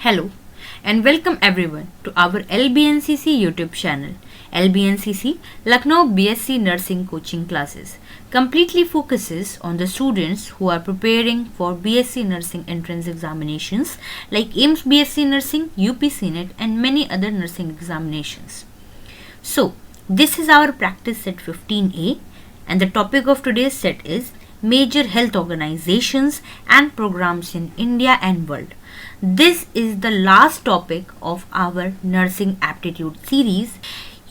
Hello and welcome everyone to our LBNCC YouTube channel. LBNCC Lucknow BSc Nursing Coaching Classes completely focuses on the students who are preparing for BSc Nursing entrance examinations like AIIMS BSc Nursing, UP CNET and many other nursing examinations. So, this is our practice set 15A and the topic of today's set is Major Health Organizations and Programs in India and World. This is the last topic of our nursing aptitude series.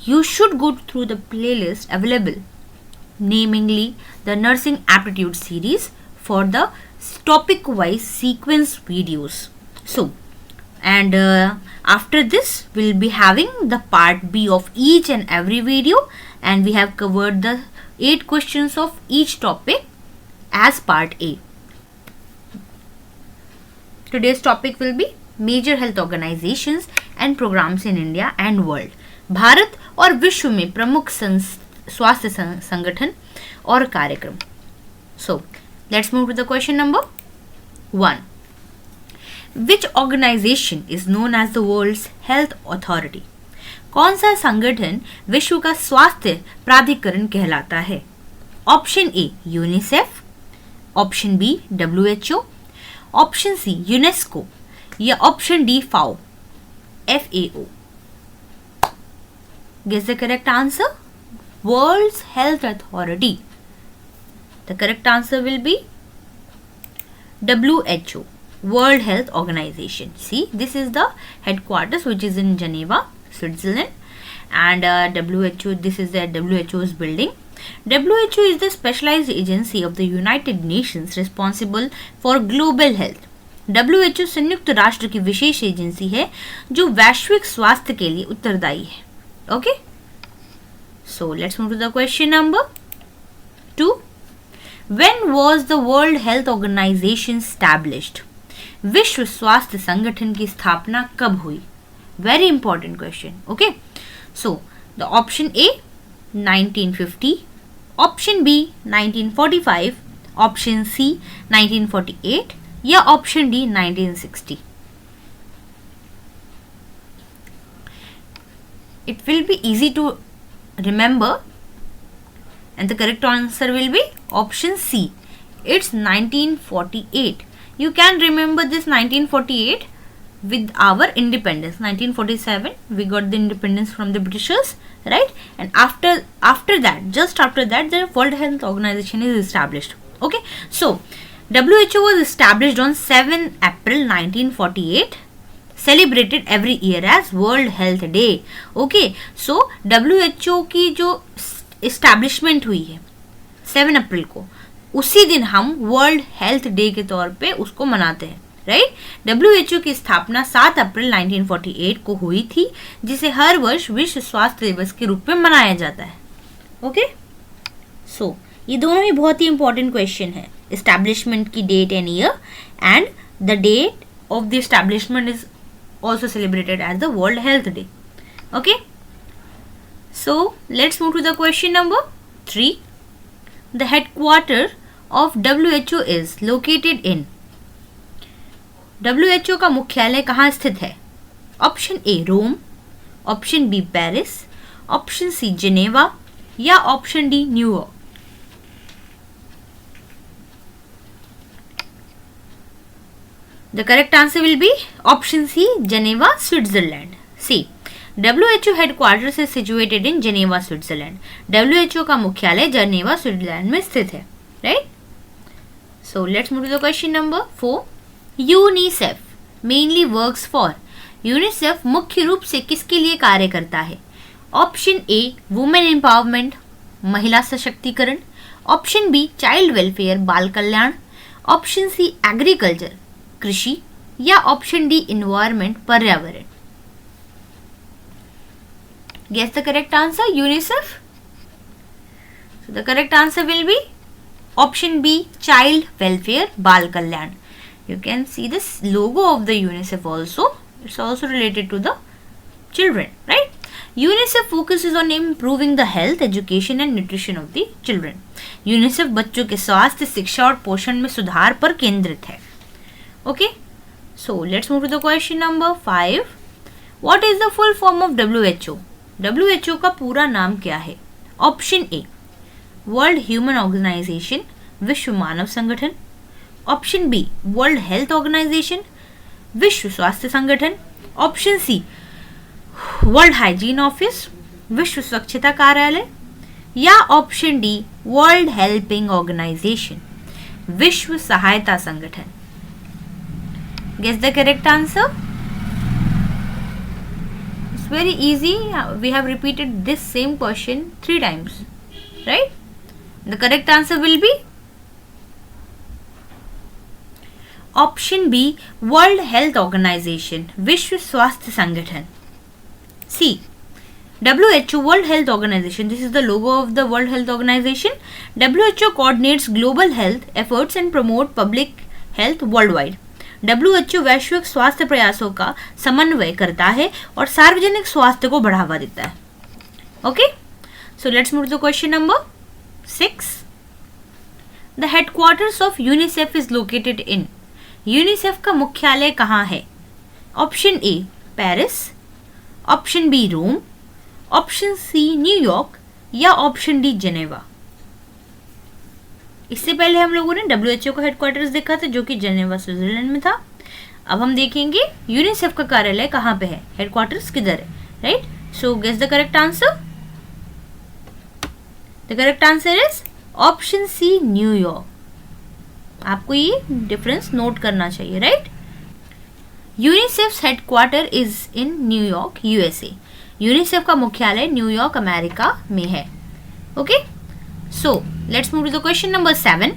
You should go through the playlist available, namely the nursing aptitude series for the topic wise sequence videos. So, and after this we'll be having the part B of each and every video, and we have covered the 8 questions of each topic as part A. Today's topic will be Major Health Organizations and Programs in India and World. Bharat और विश्व में प्रमुख स्वास्थ्य संगठन और कार्यक्रम. So, let's move to the question number 1. Which organization is known as the World's Health Authority? कौन सा संगठन विश्व का स्वास्थ्य प्राधिकरण कहलाता है? Option A UNICEF, option B WHO, option C UNESCO या option D FAO. Guess the correct answer. World's Health Authority. The correct answer will be WHO, World Health Organization. See, this is the headquarters which is in Geneva, Switzerland, and WHO, this is the WHO's building. WHO is the specialized agency of the United Nations responsible for global health. WHO संयुक्त राष्ट्र की विशेष agency है जो वैश्विक स्वास्थ्य के लिए उत्तरदायी है. Okay? So let's move to the question number 2. When was the World Health Organization established? विश्व स्वास्थ्य संगठन की स्थापना कब हुई? Very important question. Okay? So the option A 1950, option B 1945, option C 1948 या option D 1960. It will be easy to remember and the correct answer will be option C. It's 1948. You can remember this 1948 with our independence. 1947 we got the independence from the Britishers, right? And after that, just after that, the World Health Organization is established. Okay, so WHO was established on 7 April 1948, celebrated every year as World Health Day. Okay, so WHO की जो establishment हुई है 7 अप्रैल को, उसी दिन हम world health day के तौर पे उसको मनाते हैं, राइट? WHO की स्थापना 7 अप्रैल 1948 को हुई थी, जिसे हर वर्ष विश्व स्वास्थ्य दिवस के रूप में मनाया जाता है. ओके, सो ये दोनों ही बहुत ही इंपॉर्टेंट क्वेश्चन है. एस्टैब्लिशमेंट की date and year and the date of the establishment is also celebrated as the World Health Day. Okay, so let's move to the question number 3. The headquarters of WHO is located in. WHO का मुख्यालय कहाँ स्थित है? Option A Rome, option B Paris, option C Geneva या option D New York. The correct answer will be option C, Geneva, Switzerland. See, WHO headquarters is situated in Geneva, Switzerland. WHO का मुख्यालय Geneva Switzerland में स्थित है, right? So let's move to the question number 4. UNICEF mainly works for. UNICEF मुख्य रूप से किसके लिए कार्य करता है? ऑप्शन ए वुमेन एम्पावरमेंट, महिला सशक्तिकरण, ऑप्शन बी चाइल्ड वेलफेयर, बाल कल्याण, ऑप्शन सी एग्रीकल्चर, कृषि या ऑप्शन डी इन्वायरमेंट, पर्यावरण. Guess the correct answer. UNICEF. So the correct answer will be option B, child welfare, बाल कल्याण. You can see this logo of the UNICEF also. It's also related to the children, right? UNICEF focuses on improving the health, education and nutrition of the children. UNICEF बच्चों के स्वास्थ्य, शिक्षा और पोषण में सुधार पर केंद्रित है. Okay, So let's move to the question number 5. What is the full form of WHO? WHO का पूरा नाम क्या है? Option A world human organization, विश्व मानव संगठन. Option B world health organization, विश्व स्वास्थ्य संगठन. Option C world hygiene office, विश्व स्वच्छता कार्यालय. या option D world helping organization, विश्व सहायता संगठन. Guess the correct answer. It's very easy. We have repeated this same question 3 times, right? The correct answer will be option B World Health Organization, विश्व स्वास्थ्य संगठन. C WHO World Health Organization. This is the logo of the World Health Organization. WHO coordinates global health efforts and promote public health worldwide. WHO वैश्विक स्वास्थ्य प्रयासों का समन्वय करता है और सार्वजनिक स्वास्थ्य को बढ़ावा देता है. Okay, so let's move to question number 6. The headquarters of UNICEF is located in. UNICEF का मुख्यालय कहाँ है? Option A Paris, option B Rome, option C New York या ऑप्शन डी जेनेवा. इससे पहले हम लोगों ने WHO का हेडक्वार्टर्स देखा था जो कि जेनेवा स्विट्जरलैंड में था. अब हम देखेंगे यूनिसेफ का कार्यालय कहाँ पे है, हेडक्वार्टर्स किधर है, right? So guess the correct answer. The correct answer is option C New York. आपको ये डिफरेंस नोट करना चाहिए, right? UNICEF headquarter is in New York USA. UNICEF का मुख्यालय न्यूयॉर्क अमेरिका में है. Okay, so let's move to the question number 7.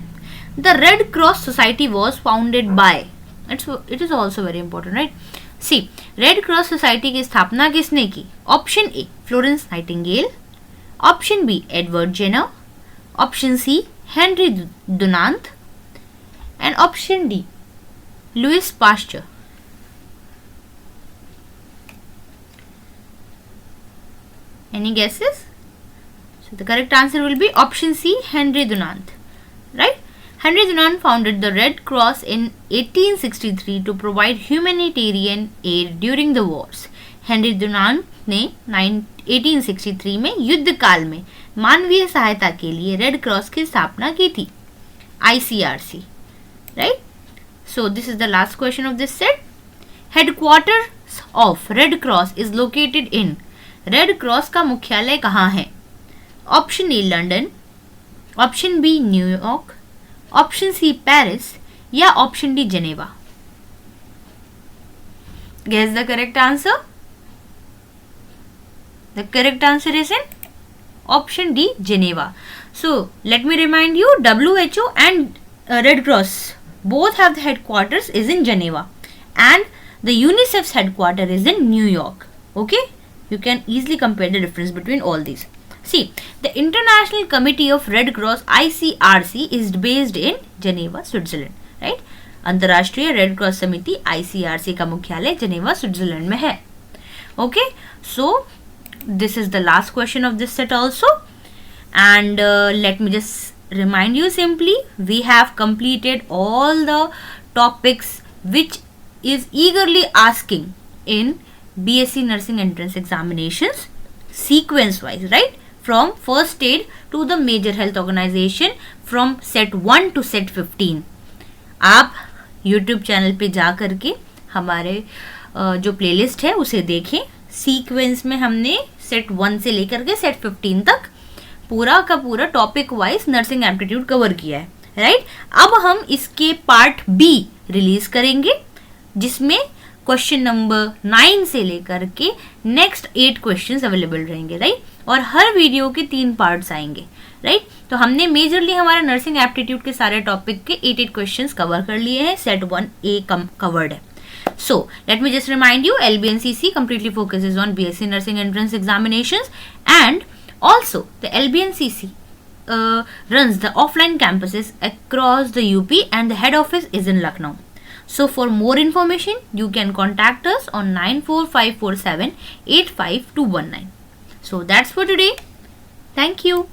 The Red Cross Society was founded by. It is also very important, right? See, Red Cross Society की स्थापना किसने की? Option A Florence Nightingale, option B Edward Jenner, option C Henry Dunant and option D Louis Pasteur. Any guesses? The correct answer will be option C, Henry Dunant, right? Henry Dunant founded the Red Cross in 1863 to provide humanitarian aid during the wars. Henry Dunant ने 1863 में युद्ध काल में मानवीय सहायता के लिए red cross की स्थापना की थी, ICRC, right? So this is the last question of this set. Headquarters of Red Cross is located in. Red Cross का मुख्यालय कहाँ है? Option A London, option B New York, option C Paris या option D Geneva. Guess the correct answer. The correct answer is in option D Geneva. So let me remind you, WHO and Red Cross both have the headquarters is in Geneva and the UNICEF's headquarter is in New York. Okay, you can easily compare the difference between all these. See, the International Committee of Red Cross ICRC is based in Geneva, Switzerland, right? अंतर्राष्ट्रीय red cross समिति ICRC का मुख्यालय Geneva Switzerland में है. Okay, so this is the last question of this set also, and let me just remind you simply, we have completed all the topics which is eagerly asking in BSc Nursing entrance examinations sequence wise, right? From first aid to the major health organization from set 1 to set 15. आप YouTube channel पे जा करके हमारे जो playlist है उसे देखें. Sequence में हमने सेट 1 से लेकर के सेट 15 तक पूरा का पूरा topic wise nursing aptitude cover किया है, राइट? अब हम इसके पार्ट बी रिलीज करेंगे जिसमें क्वेश्चन नंबर 9 से लेकर के नेक्स्ट 8 क्वेश्चंस अवेलेबल रहेंगे, राइट? और हर वीडियो के 3 पार्ट्स आएंगे, राइट? तो हमने मेजरली हमारा नर्सिंग एप्टीट्यूड के सारे टॉपिक के 8 क्वेश्चंस कवर कर लिए हैं. सेट 1A कवर्ड है. So let me just remind you, LBNCC completely focuses on BSc Nursing entrance examinations, and also the LBNCC runs the offline campuses across the UP and the head office is in Lucknow. So for more information, you can contact us on 94547 85219. So that's for today. Thank you.